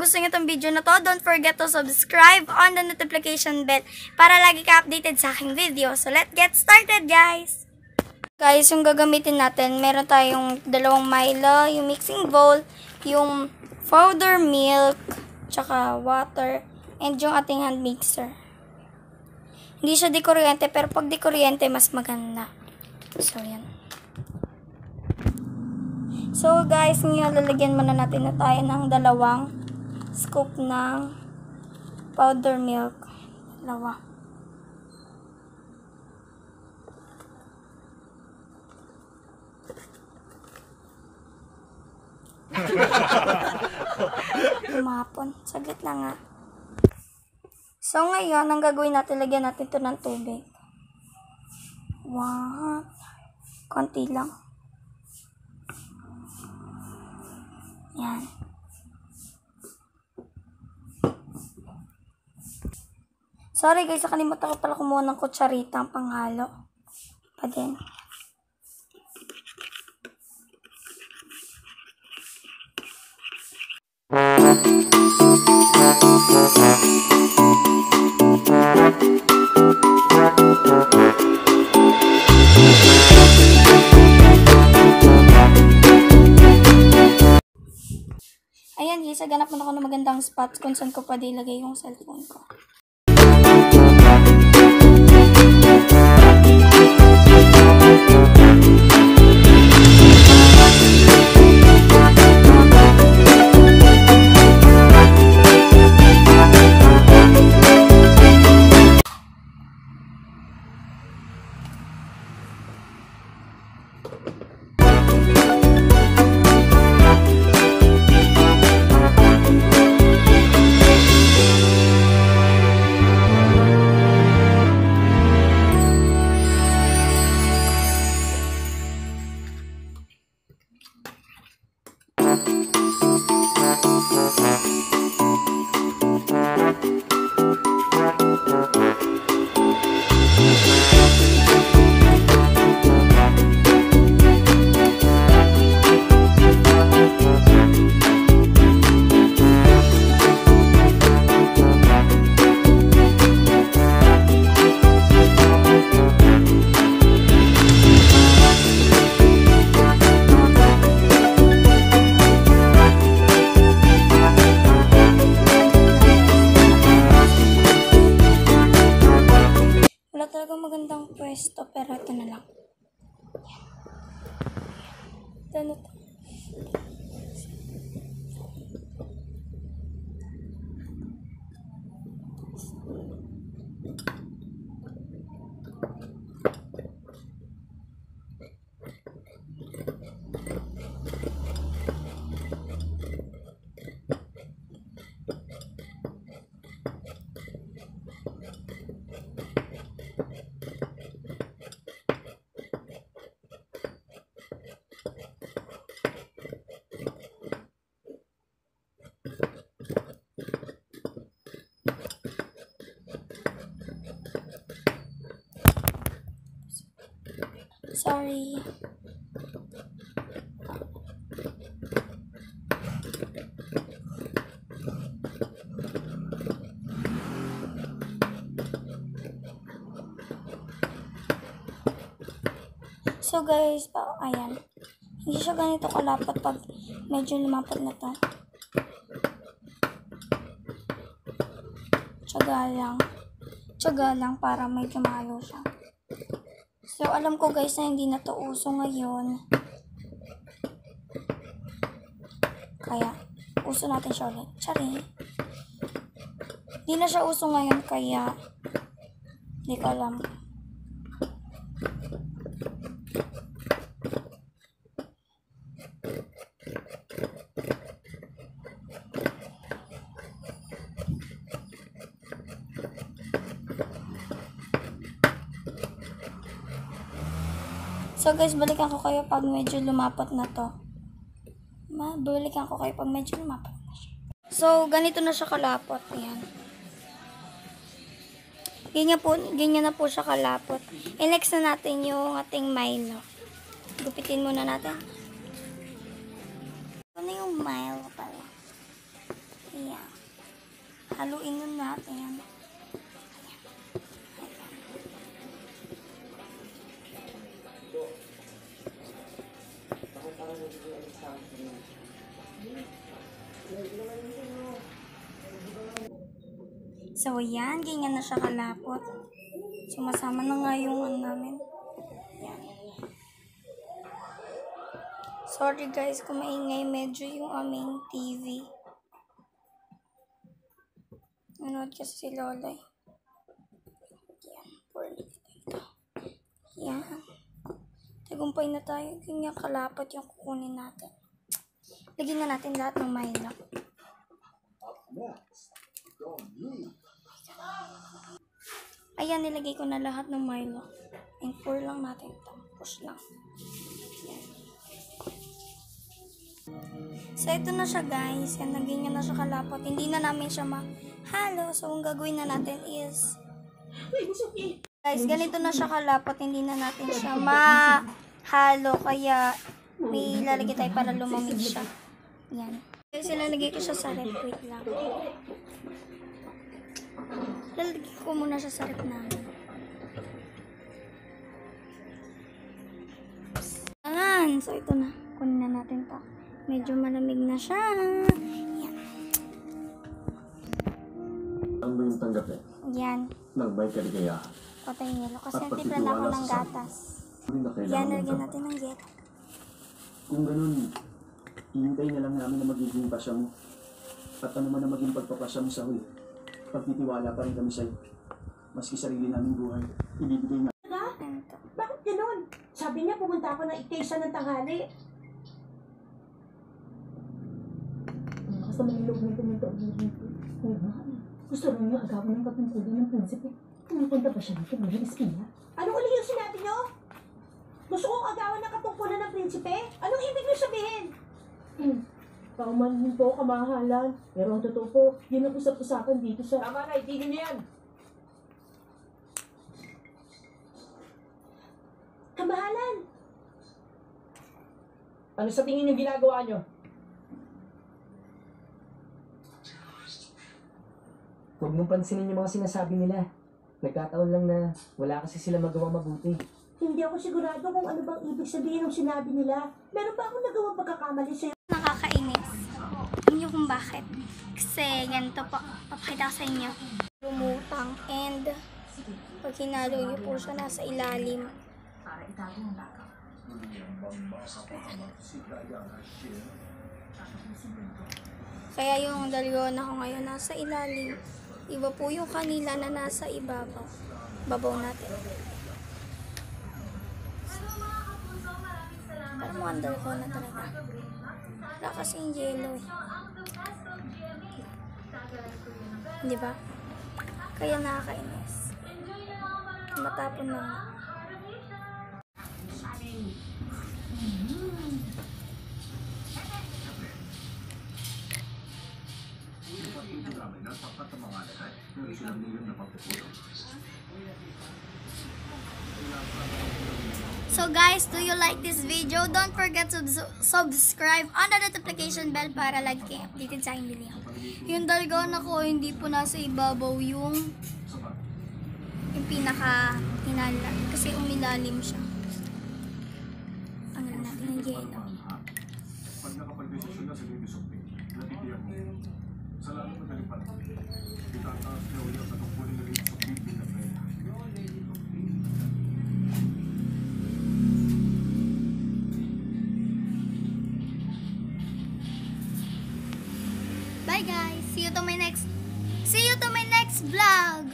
gusto nyo itong video na to, don't forget to subscribe on the notification bell para lagi ka updated sa aking video. So, let's get started, guys! Guys, yung gagamitin natin, meron tayong dalawang Milo, yung mixing bowl, yung powder milk, tsaka water, and yung ating hand mixer. Hindi siya di kuryente, pero pag di kuryente, mas maganda. So, yan. So, guys, ngayon lalagyan muna natin na tayo ng 2 scoop ng powder milk. 2. Umapon. Saglit lang nga. So, ngayon, ang gagawin natin, lagyan natin ito ng tubig. Wow. Konti lang. Yan. Sorry guys, nakalimutan ko pala kumuha ng kutsarita ang panghalo. Pa din. Ayan guys, ganap na ako ng magandang spot kung saan ko pwede ilagay yung cellphone ko. Magandang pwesto, pero ito na lang. Ito na to. Sorry. So guys, ayan. Hindi siya ganito kalapat pag medyo lumapot na to. Tiyaga lang para medyo mahalo siya. So, alam ko guys na hindi na to uso ngayon. Kaya, uso natin siya ulit. Tsari. Hindi na siya uso ngayon kaya hindi ko alam. So guys, balikan ko kayo pag medyo lumapot na to. Balikan ko kayo pag medyo lumapot na siya. So, ganito na siya kalapot. Ayan. Ganyan na po siya kalapot. I-next na natin yung ating Milo. Gupitin muna natin. Ano yung Milo pala? Ayan. Haluin na natin. So, yan. Ganyan na siya kalapot. Sumasama na nga yung ano namin. Yan. Sorry guys kung maingay medyo yung aming TV. Nanood kasi si Lola. Yan. Yan. Tagumpay na tayo. Ganyan kalapot yung kukunin natin. Lagyan na natin lahat ng Milo. Ayan, nilagay ko na lahat ng Milo. And pour lang natin ito. Push lang. Yan. So, ito na siya guys. Yan, naging na siya kalapot. Hindi na namin siya mahalo. So, ang gagawin na natin is... Guys, ganito na siya kalapot. Hindi na natin siya mahalo. Kaya, may lalagay tayo para lumamig siya. Yan. Guys, ilalagay ko siya sa ref. Wait lang. Lalagay ko muna siya sa ref namin. Ayan. So, ito na. Kunin na natin to. Medyo malamig na siya. Yan. Ang ba yung tanggapin? Yan. Nagbayad ka di kaya? Patay nilo. Kasi nagtipla na ako ng gatas. Yan, nalagyan natin ng yelo. Kung ganun, hihintayin na lang namin na magiging pasya mo. At ano man na maging pagpapasya mo sa huli. Pagtitiwala pa rin kami sa'yo. Maski sarili namin buhay, ibibigay na. Ito. Bakit ganun? Sabi niya pumunta ako ng Itesa ng tanghali. Basta malilog na pumunta ako dito. Gusto rin niya agawan ng katungkulan ng prinsipe. Pumupunta pa siya dito ng espiya. Anong uli yung sinabi niyo? Gusto kong agawan ng katungkulan ng prinsipe? Anong ibig niyo sabihin? Paumanhin po, kamahalan. Pero ang totoo po, yun ang usap-usapan dito sa... Tama na, itigil niyo yan. Kamahalan! Ano sa tingin yung ginagawa niyo? Huwag mong pansinin yung mga sinasabi nila. Nagkataon lang na wala kasi sila magawa mabuti. Hindi ako sigurado kung ano bang ibig sabihin ng sinabi nila. Meron ba akong nagawang pagkakamali sa'yo? Nakakainis. Alam niyo kung bakit? Kasi ganito po. Papakita ko sa inyo. Lumutang and pag hinalo niyo po siya nasa ilalim. Kaya yung dalgona ko ngayon nasa ilalim. Iba po yung kanila na nasa ibabaw. Babaw natin. Parang mukhang dalgona talaga. Wala kasing yellow eh. Di ba? Kaya nakakainis. Matapon na nga. So guys, do you like this video? Don't forget to subscribe on the notification bell para lagi kayo updated sa aking video. Yung dalgona ko, hindi po nasa ibabaw yung pinaka hinala kasi umilalim siya. Ano natin ng yelo. Pag nakapag-desisyon na sa Bibisoping, natitiyak mo. Sa lalong madaling panahon, itataas niya ulit sa tungkulin na rin sa Bibin na pera. Bye guys. See you to my next vlog.